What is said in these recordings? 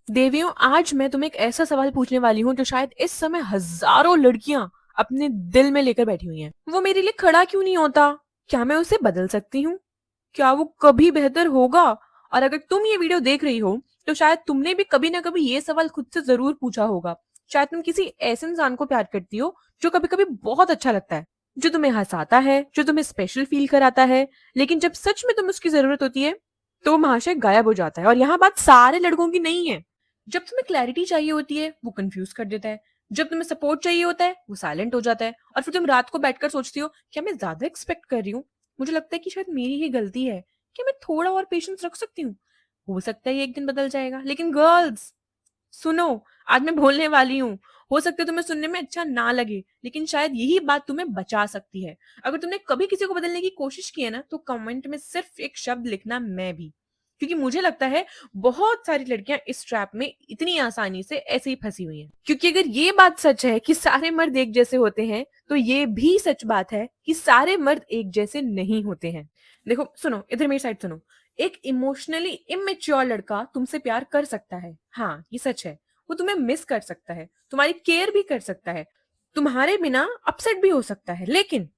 देवियों, आज मैं तुम्हें एक ऐसा सवाल पूछने वाली हूँ जो शायद इस समय हजारों लड़कियां अपने दिल में लेकर बैठी हुई हैं। वो मेरे लिए खड़ा क्यों नहीं होता? क्या मैं उसे बदल सकती हूँ? क्या वो कभी बेहतर होगा? और अगर तुम ये वीडियो देख रही हो तो शायद तुमने भी कभी ना कभी ये सवाल खुद से जरूर पूछा होगा। शायद तुम किसी ऐसे इंसान को प्यार करती हो जो कभी कभी बहुत अच्छा लगता है, जो तुम्हें हंसाता है, जो तुम्हें स्पेशल फील कराता है, लेकिन जब सच में तुम्हें उसकी जरूरत होती है तो महाशय गायब हो जाता है। और यहाँ बात सारे लड़कों की नहीं है। जब तुम्हें क्लैरिटी चाहिए होती है वो कंफ्यूज कर देता है। जब तुम्हें सपोर्ट चाहिए होता है वो साइलेंट हो जाता है। और फिर तुम रात को बैठकर सोचती हो, क्या मैं ज्यादा एक्सपेक्ट कर रही हूँ? मुझे लगता है कि शायद मेरी ही गलती है। क्या मैं थोड़ा और पेशेंस रख सकती हूँ? हो सकता है ये एक दिन बदल जाएगा। लेकिन गर्ल्स, सुनो, आज मैं बोलने वाली हूँ। हो सकता है तुम्हें सुनने में अच्छा ना लगे, लेकिन शायद यही बात तुम्हें बचा सकती है। अगर तुमने कभी किसी को बदलने की कोशिश की है ना, तो कमेंट में सिर्फ एक शब्द लिखना, मैं भी। क्योंकि मुझे लगता है बहुत सारी लड़कियां इस ट्रैप में इतनी आसानी से ऐसे ही फंसी हुई हैं। क्योंकि अगर ये बात सच है कि सारे मर्द एक जैसे होते हैं, तो ये भी सच बात है कि सारे मर्द एक जैसे नहीं होते हैं। देखो, सुनो, इधर मेरी साइड सुनो। एक इमोशनली इमेच्योर लड़का तुमसे प्यार कर सकता है, हाँ ये सच है। वो तुम्हें मिस कर सकता है, तुम्हारी केयर भी कर सकता है, तुम्हारे बिना अपसेट भी हो सकता है। लेकिन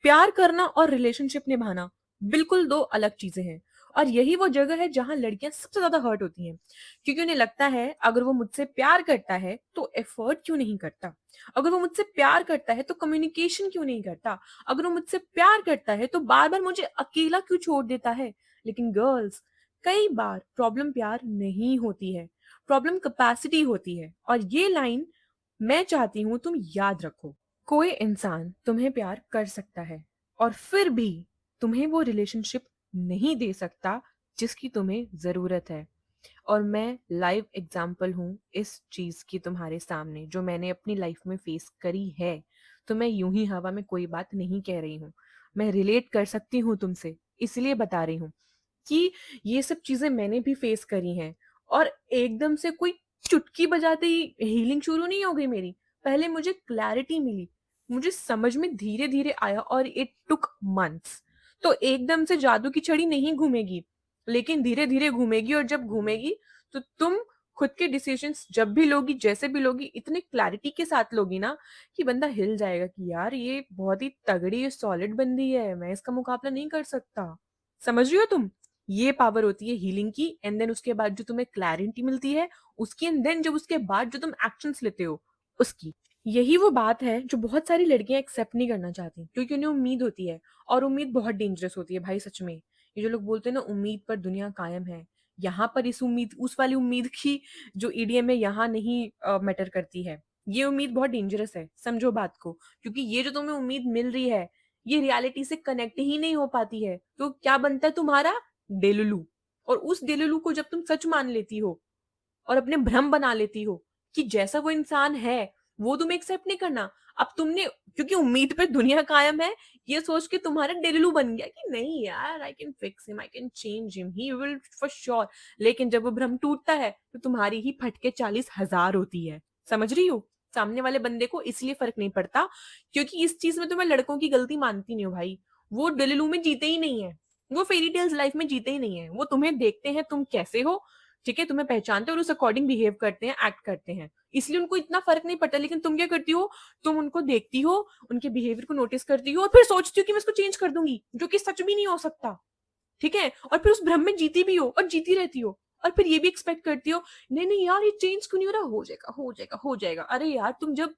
प्यार करना और रिलेशनशिप निभाना बिल्कुल दो अलग चीजें हैं। और यही वो जगह है जहां लड़कियां सबसे ज्यादा हर्ट होती हैं। क्योंकि उन्हें लगता है अगर वो मुझसे प्यार करता है तो एफर्ट क्यों नहीं करता? अगर वो मुझसे प्यार करता है तो कम्युनिकेशन क्यों नहीं करता? अगर वो मुझसे प्यार करता है तो बार बार मुझे अकेला क्यों छोड़ देता है? लेकिन गर्ल्स, कई बार प्रॉब्लम प्यार नहीं होती है, प्रॉब्लम कैपेसिटी होती है। और ये लाइन मैं चाहती हूं तुम याद रखो। कोई इंसान तुम्हें प्यार कर सकता है और फिर भी तुम्हें वो रिलेशनशिप नहीं दे सकता जिसकी तुम्हें जरूरत है। और मैं लाइव एग्जाम्पल हूँ इस चीज की तुम्हारे सामने, जो मैंने अपनी लाइफ में फेस करी है। तो मैं यूं ही हवा में कोई बात नहीं कह रही हूँ, मैं रिलेट कर सकती हूँ तुमसे, इसलिए बता रही हूँ कि ये सब चीजें मैंने भी फेस करी हैं। और एकदम से कोई चुटकी बजाते ही हीलिंग शुरू नहीं हो गई मेरी। पहले मुझे क्लैरिटी मिली, मुझे समझ में धीरे धीरे आया, और इट टुक मंथ्स। तो एकदम से जादू की छड़ी नहीं घूमेगी, लेकिन धीरे धीरे घूमेगी। और जब घूमेगी तो तुम खुद के डिसीजंस जब भी लोगी, जैसे भी लोगी, इतने क्लैरिटी के साथ लोगी ना कि बंदा हिल जाएगा कि यार ये बहुत ही तगड़ी सॉलिड बंदी है, मैं इसका मुकाबला नहीं कर सकता। समझ रही हो तुम? ये पावर होती है हीलिंग की। एंड देन उसके बाद जो तुम्हें क्लैरिटी मिलती है उसकी, एंड देन जब उसके बाद जो तुम एक्शंस लेते हो उसकी। यही वो बात है जो बहुत सारी लड़कियां एक्सेप्ट नहीं करना चाहती, क्योंकि उन्हें उम्मीद होती है। और उम्मीद बहुत डेंजरस होती है भाई, सच में। ये जो लोग बोलते हैं ना उम्मीद पर दुनिया कायम है, यहाँ पर इस उम्मीद, उस वाली उम्मीद की जो ईडीएम है यहाँ नहीं मैटर करती है। ये उम्मीद बहुत डेंजरस है, समझो बात को। क्योंकि ये जो तुम्हें उम्मीद मिल रही है ये रियलिटी से कनेक्ट ही नहीं हो पाती है, तो क्या बनता है तुम्हारा? डेलुलू। और उस डेलुलू को जब तुम सच मान लेती हो और अपने भ्रम बना लेती हो कि जैसा वो इंसान है वो तुम एक्सेप्ट नहीं करना। अब तुमने, क्योंकि उम्मीद पे दुनिया कायम है, ये सोच के तुम्हारा डेलुलू बन गया कि नहीं यार, I can fix him, I can change him, he will for sure. लेकिन जब वो भ्रम टूटता है तो तुम्हारी ही फटके 40,000 होती है। समझ रही हो? सामने वाले बंदे को इसलिए फर्क नहीं पड़ता क्योंकि इस चीज में तो मैं लड़कों की गलती मानती नहीं हूँ भाई। वो डेलुलू में जीते ही नहीं है, वो फेरी टेल्स लाइफ में जीते ही नहीं है। वो तुम्हें देखते हैं तुम कैसे हो, ठीक है, तुम्हें पहचानते हैं और उस अकॉर्डिंग बिहेव करते हैं, एक्ट करते हैं, इसलिए उनको इतना फर्क नहीं पड़ता। लेकिन तुम क्या करती हो? तुम उनको देखती हो, उनके बिहेवियर को नोटिस करती हो और फिर सोचती हो कि मैं इसको चेंज कर दूंगी, जो कि सच भी नहीं हो सकता। ठीक है, और फिर उस भ्रम में जीती भी हो और जीती रहती हो। और फिर ये भी एक्सपेक्ट करती हो, नहीं नहीं यार ये चेंज क्यों नहीं हो रहा, हो जाएगा हो जाएगा हो जाएगा। अरे यार, तुम जब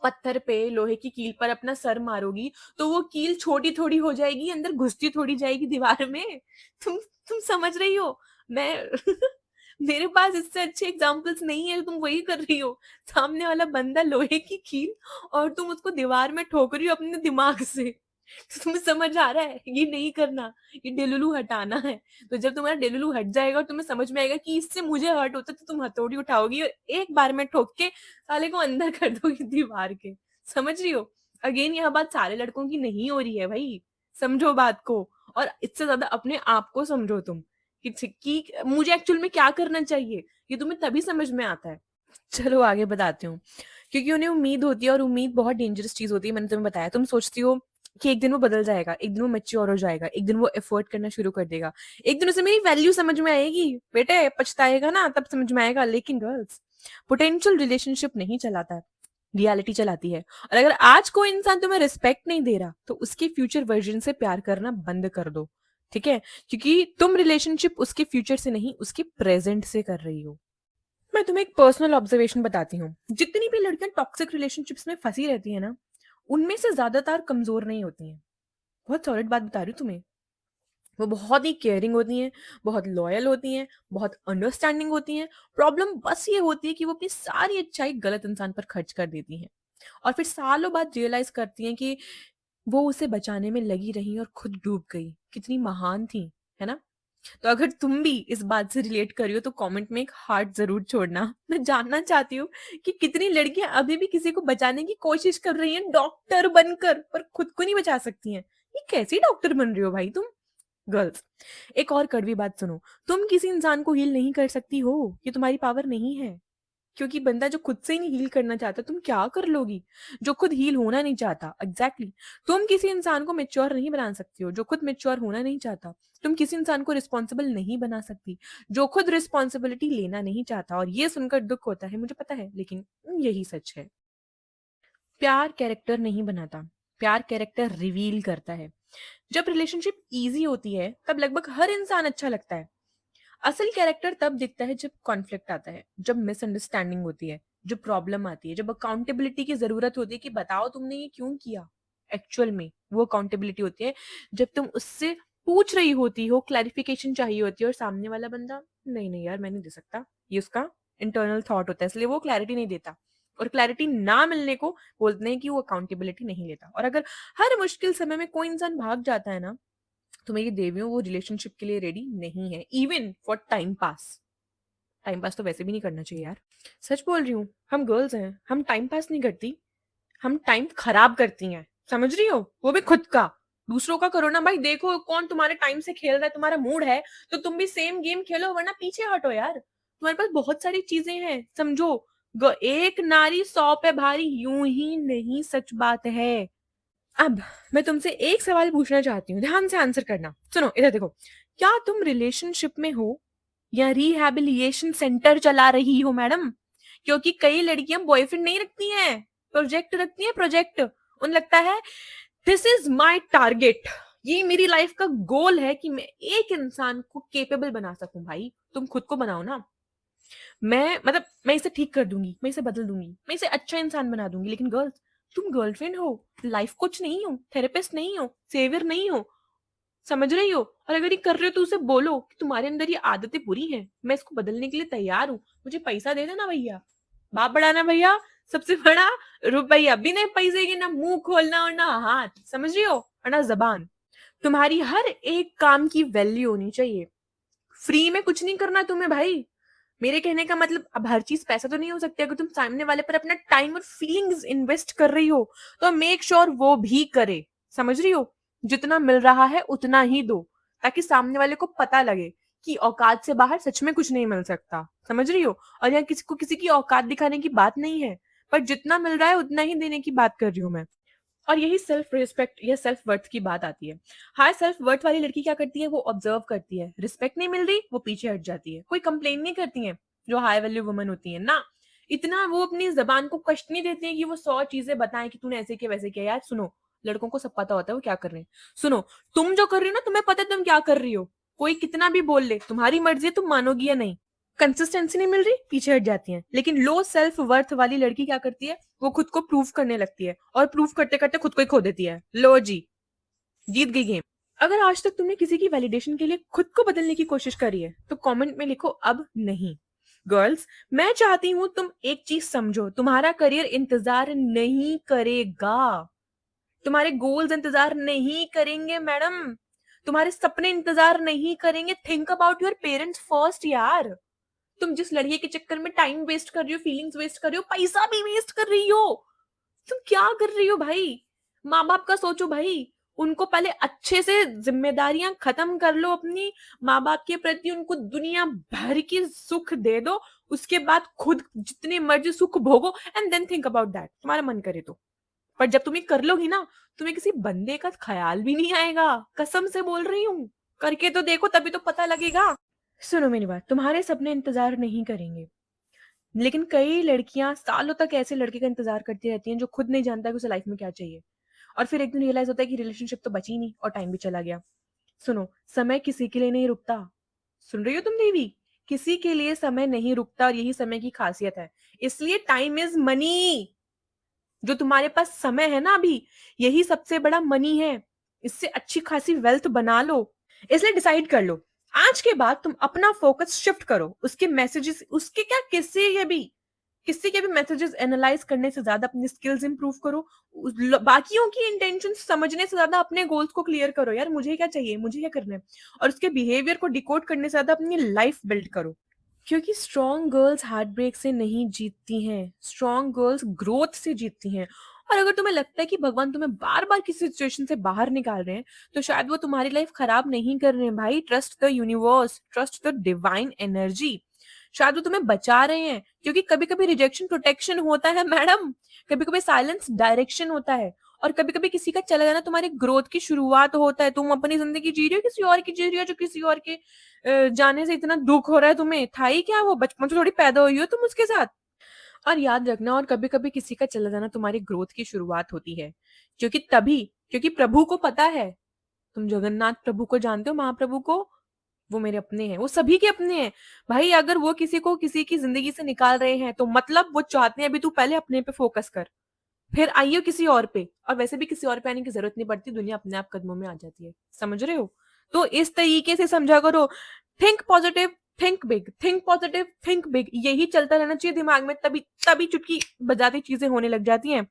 पत्थर पे लोहे की कील पर अपना सर मारोगी तो वो कील छोटी थोड़ी हो जाएगी, अंदर घुसती थोड़ी जाएगी दीवार में। तुम तुम समझ रही हो? मैं मेरे पास इससे अच्छे एग्जाम्पल्स नहीं है, तुम वही कर रही हो। सामने वाला बंदा लोहे की कील और तुम उसको दीवार में ठोक रही हो अपने दिमाग से। तो तुम्हें समझ आ रहा है ये नहीं करना, ये डेलुलू हटाना है। तो जब तुम्हारा डेलुलू हट जाएगा और तुम्हें समझ में आएगा कि इससे मुझे हर्ट होता है, तो तुम हथौड़ी उठाओगी और एक बार में ठोक के साले को अंदर कर दोगी दीवार के। समझ रही हो? अगेन यह बात सारे लड़कों की नहीं हो रही है भाई, समझो बात को। और इससे ज्यादा अपने आप को समझो तुम कि मुझे एक्चुअल में क्या करना चाहिए, ये तुम्हें तभी समझ में आता है। चलो आगे बताती हूँ। क्योंकि उन्हें उम्मीद होती है और उम्मीद बहुत डेंजरस चीज होती है, मैंने तुम्हें बताया। तुम सोचती हो कि एक दिन वो बदल जाएगा, एक दिन वो मैच्योर हो जाएगा, एक दिन वो एफर्ट करना शुरू कर देगा, एक दिन उसे मेरी वैल्यू समझ में आएगी। बेटे पछताएगा ना तब समझ में आएगा। लेकिन गर्ल्स, पोटेंशियल रिलेशनशिप नहीं चलाता, रियलिटी चलाती है। और अगर आज कोई इंसान तुम्हें रिस्पेक्ट नहीं दे रहा तो उसके फ्यूचर वर्जन से प्यार करना बंद कर दो, ठीक है? क्योंकि तुम रिलेशनशिप उसके फ्यूचर से नहीं, उसके प्रेजेंट से कर रही हो। मैं तुम्हें एक पर्सनल ऑब्जर्वेशन बताती हूँ। जितनी भी लड़कियां टॉक्सिक रिलेशनशिप्स में फंसी रहती है ना, उनमें से ज्यादातर कमजोर नहीं होती हैं। बहुत सॉलिड बात बता रही हूँ तुम्हें। वो बहुत ही केयरिंग होती हैं, बहुत लॉयल होती हैं, बहुत अंडरस्टैंडिंग होती हैं। प्रॉब्लम बस ये होती है कि वो अपनी सारी अच्छाई गलत इंसान पर खर्च कर देती हैं और फिर सालों बाद रियलाइज करती हैं कि वो उसे बचाने में लगी रही और खुद डूब गई। कितनी महान थी, है ना? तो अगर तुम भी इस बात से रिलेट कर रही हो तो कमेंट में एक हार्ट जरूर छोड़ना। मैं जानना चाहती हूँ कि कितनी लड़कियां अभी भी किसी को बचाने की कोशिश कर रही हैं डॉक्टर बनकर, पर खुद को नहीं बचा सकती हैं। ये कैसी डॉक्टर बन रही हो भाई तुम? गर्ल्स, एक और कड़वी बात सुनो। तुम किसी इंसान को हील नहीं कर सकती हो, ये तुम्हारी पावर नहीं है। क्योंकि बंदा जो खुद से ही नहीं हील करना चाहता, तुम क्या कर लोगी? जो खुद हील होना नहीं चाहता, एग्जैक्टली तुम किसी इंसान को मेच्योर नहीं बना सकती हो जो खुद मेच्योर होना नहीं चाहता। तुम किसी इंसान को रिस्पॉन्सिबल नहीं बना सकती जो खुद रिस्पॉन्सिबिलिटी लेना नहीं चाहता। और ये सुनकर दुख होता है, मुझे पता है, लेकिन यही सच है। प्यार कैरेक्टर नहीं बनाता, प्यार कैरेक्टर रिवील करता है। जब रिलेशनशिप इजी होती है तब लगभग हर इंसान अच्छा लगता है। असल कैरेक्टर तब दिखता है जब कॉन्फ्लिक्ट आता है, जब मिसअंडरस्टैंडिंग होती है, जब प्रॉब्लम आती है, जब अकाउंटेबिलिटी की जरूरत होती है कि बताओ तुमने ये क्यों किया। एक्चुअल में वो अकाउंटेबिलिटी होती है जब तुम उससे पूछ रही होती हो, क्लैरिफिकेशन चाहिए होती है, और सामने वाला बंदा नहीं नहीं यार मैं नहीं दे सकता, ये उसका इंटरनल थॉट होता है, इसलिए वो क्लैरिटी नहीं देता। और क्लैरिटी ना मिलने को बोलते हैं कि वो अकाउंटेबिलिटी नहीं लेता। और अगर हर मुश्किल समय में कोई इंसान भाग जाता है ना, तो मेरी देवियों वो रिलेशनशिप के लिए रेडी नहीं है, even for time pass. Time pass तो वैसे भी नहीं करना चाहिए यार। सच बोल रही हूँ, हम गर्ल्स हैं, हम टाइम पास नहीं करती, हम टाइम खराब करती हैं। समझ रही हो? वो भी खुद का। दूसरों का करो ना भाई। देखो कौन तुम्हारे टाइम से खेल रहा है, तुम्हारा मूड है तो तुम भी सेम गेम खेलो, वरना पीछे हटो यार। तुम्हारे पास बहुत सारी चीजें हैं, समझो। एक नारी 100 पे भारी यूं ही नहीं, सच बात है। अब मैं तुमसे एक सवाल पूछना चाहती हूँ, ध्यान से आंसर करना। सुनो इधर देखो। क्या तुम रिलेशनशिप में हो या रिहैबिलिटेशन सेंटर चला रही हो मैडम? क्योंकि कई लड़कियां बॉयफ्रेंड नहीं रखती हैं, प्रोजेक्ट रखती हैं, प्रोजेक्ट। उन लगता है दिस इज माय टारगेट, ये मेरी लाइफ का गोल है कि मैं एक इंसान को केपेबल बना सकूं। भाई तुम खुद को बनाओ ना। मैं इसे ठीक कर दूंगी, मैं इसे बदल दूंगी, मैं इसे अच्छा इंसान बना दूंगी। लेकिन गर्ल्स, तुम गर्लफ्रेंड हो, लाइफ कोच नहीं हो, थेरेपिस्ट नहीं हो, सेवियर नहीं हो। समझ रही हो? और अगर ये कर रहे हो तो उसे बोलो कि तुम्हारे अंदर ये आदतें बुरी हैं, मैं इसको बदलने के लिए तैयार हूँ, मुझे पैसा दे देना भैया। बाप बढ़ाना भैया, सबसे बड़ा रुपया। बिना पैसे के ना मुंह खोलना और ना हाथ, समझ रही हो, और ना जबान। तुम्हारी हर एक काम की वैल्यू होनी चाहिए। फ्री में कुछ नहीं करना तुम्हें भाई। मेरे कहने का मतलब, अब हर चीज पैसा तो नहीं हो सकती। अगर तुम सामने वाले पर अपना टाइम और फीलिंग्स इन्वेस्ट कर रही हो तो मेक श्योर वो भी करे। समझ रही हो? जितना मिल रहा है उतना ही दो, ताकि सामने वाले को पता लगे कि औकात से बाहर सच में कुछ नहीं मिल सकता। समझ रही हो? और यहाँ किसी को किसी की औकात दिखाने की बात नहीं है, पर जितना मिल रहा है उतना ही देने की बात कर रही हूँ मैं। और यही सेल्फ रिस्पेक्ट या सेल्फ वर्थ की बात आती है। हाई सेल्फ वर्थ वाली लड़की क्या करती है? वो ऑब्जर्व करती है, रिस्पेक्ट नहीं मिल रही वो पीछे हट जाती है। कोई कंप्लेन नहीं करती है जो हाई वैल्यू वुमन होती है ना। इतना वो अपनी जबान को कष्ट नहीं देती है कि वो 100 चीजें बताएं कि तूने ऐसे किया वैसे किया। यार सुनो, लड़कों को सब पता होता है वो क्या कर रहे हैं। सुनो, तुम जो कर रही हो ना, तुम्हें पता है तुम क्या कर रही हो। कोई कितना भी बोल ले, तुम्हारी मर्जी है, तुम मानोगी या नहीं। कंसिस्टेंसी नहीं मिल रही, पीछे हट जाती हैं। लेकिन लो सेल्फ वर्थ वाली लड़की क्या करती है? वो खुद को प्रूव करने लगती है, और प्रूव करते करते खुद को ही खो देती है। लो जी, जीत गई गेम। अगर आज तक तुमने किसी की वैलिडेशन के लिए खुद को बदलने की कोशिश करी है तो कमेंट में लिखो अब नहीं। गर्ल्स, मैं चाहती हूं तुम एक चीज समझो, तुम्हारा करियर इंतजार नहीं करेगा, तुम्हारे गोल्स इंतजार नहीं करेंगे मैडम, तुम्हारे सपने इंतजार नहीं करेंगे। Think about your parents first यार। तुम जिस लड़के के चक्कर में टाइम वेस्ट कर रही हो, फीलिंग्स वेस्ट कर रही हो, पैसा भी वेस्ट कर रही हो, तुम क्या कर रही हो भाई? माँ बाप का सोचो भाई। उनको पहले अच्छे से जिम्मेदारियां खत्म कर लो अपनी, माँ बाप के प्रति उनको दुनिया भर की सुख दे दो। उसके बाद खुद जितने मर्जी सुख भोगो, and then think about that, तुम्हारा मन करे तो। पर जब तुम ये कर लोगी ना, तुम्हें किसी बंदे का ख्याल भी नहीं आएगा। कसम से बोल रही हूँ, करके तो देखो, तभी तो पता लगेगा। सुनो मेरी बात, तुम्हारे सपने इंतजार नहीं करेंगे, लेकिन कई लड़कियां सालों तक ऐसे लड़के का इंतजार करती रहती हैं जो खुद नहीं जानता कि उसे लाइफ में क्या चाहिए, और फिर एक दिन रियलाइज होता है कि रिलेशनशिप तो बची नहीं और टाइम भी चला गया। सुनो, समय किसी के लिए नहीं रुकता। सुन रही हो तुम देवी? किसी के लिए समय नहीं रुकता, और यही समय की खासियत है। इसलिए टाइम इज मनी। जो तुम्हारे पास समय है ना अभी, यही सबसे बड़ा मनी है। इससे अच्छी खासी वेल्थ बना लो। इसलिए डिसाइड कर लो, आज के बाद तुम अपना फोकस शिफ्ट करो। उसके मैसेजेस, उसके क्या, किसी के भी मैसेजेस एनालाइज करने से ज्यादा अपनी स्किल्स इंप्रूव करो। बाकियों की इंटेंशन समझने से ज्यादा अपने गोल्स को क्लियर करो। यार मुझे क्या चाहिए, मुझे क्या करना है, और उसके बिहेवियर को डिकोड करने से ज्यादा अपनी लाइफ बिल्ड करो। क्योंकि स्ट्रॉन्ग गर्ल्स हार्ट ब्रेक से नहीं जीतती हैं, स्ट्रॉन्ग गर्ल्स ग्रोथ से जीतती हैं। और अगर तुम्हें लगता है कि भगवान तुम्हें बार बार किसी सिचुएशन से बाहर निकाल रहे हैं, तो शायद वो तुम्हारी लाइफ खराब नहीं कर रहे हैं भाई। Trust the universe, trust the divine energy. शायद वो तुम्हें बचा रहे हैं, क्योंकि कभी कभी रिजेक्शन प्रोटेक्शन होता है मैडम। कभी कभी साइलेंस डायरेक्शन होता है, और कभी कभी किसी का चला जाना तुम्हारी ग्रोथ की शुरुआत होता है। तुम अपनी जिंदगी जी रही हो, किसी और की जी रही हो, जो किसी और के जाने से इतना दुख हो रहा है तुम्हें। था ही क्या वो, बचपन से थोड़ी पैदा हुई हो तुम उसके साथ। और याद रखना, और कभी कभी किसी का चला जाना तुम्हारी ग्रोथ की शुरुआत होती है। क्योंकि प्रभु को पता है, तुम जगन्नाथ प्रभु को जानते हो, महाप्रभु को, वो मेरे अपने हैं, वो सभी के अपने हैं। भाई अगर वो किसी को किसी की जिंदगी से निकाल रहे हैं, तो मतलब वो चाहते हैं अभी तू पहले अपने पे फोकस कर, फिर आइयो किसी और पे। और वैसे भी किसी और पे आने की जरूरत नहीं पड़ती, दुनिया अपने आप कदमों में आ जाती है। समझ रहे हो? तो इस तरीके से समझा करो। Think positive, think big, think positive, think big, यही चलता रहना चाहिए दिमाग में। तभी तभी चुटकी बजाती चीजें होने लग जाती हैं।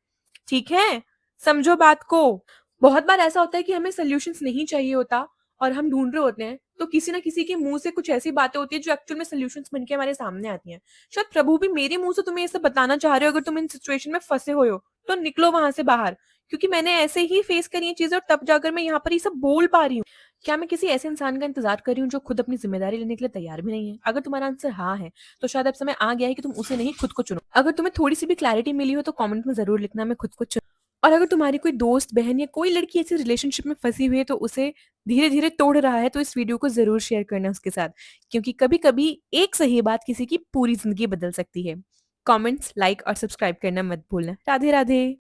ठीक है? समझो बात को। बहुत बार ऐसा होता है कि हमें सोल्यूशंस नहीं चाहिए होता, और हम ढूंढ रहे होते हैं, तो किसी ना किसी के मुंह से कुछ ऐसी बातें होती है जो एक्चुअल में सोल्यूशंस बनके हमारे सामने आती हैं। शायद प्रभु भी मेरे मुंह से तुम्हें ये सब बताना चाह रहे हो। अगर तुम इन सिचुएशन में फंसे हुए हो, तो निकलो वहां से बाहर, क्योंकि मैंने ऐसे ही फेस करी है चीजें, और तब जाकर मैं यहाँ पर ये सब बोल पा रही हूँ। क्या मैं किसी ऐसे इंसान का इंतजार कर रही हूँ जो खुद अपनी जिम्मेदारी लेने के लिए तैयार भी नहीं है? अगर तुम्हारा आंसर हाँ है, तो शायद अब समय आ गया है कि तुम उसे नहीं, खुद को चुनो। अगर तुम्हें थोड़ी सी भी क्लैरिटी मिली हो, तो कमेंट में जरूर लिखना, मैं खुद को चुन। और अगर तुम्हारी कोई दोस्त, बहन या कोई लड़की ऐसी रिलेशनशिप में फंसी हुई है, तो उसे धीरे धीरे तोड़ रहा है, तो इस वीडियो को जरूर शेयर करना उसके साथ। क्योंकि कभी कभी एक सही बात किसी की पूरी जिंदगी बदल सकती है। कमेंट्स, लाइक और सब्सक्राइब करना मत भूलना। राधे राधे।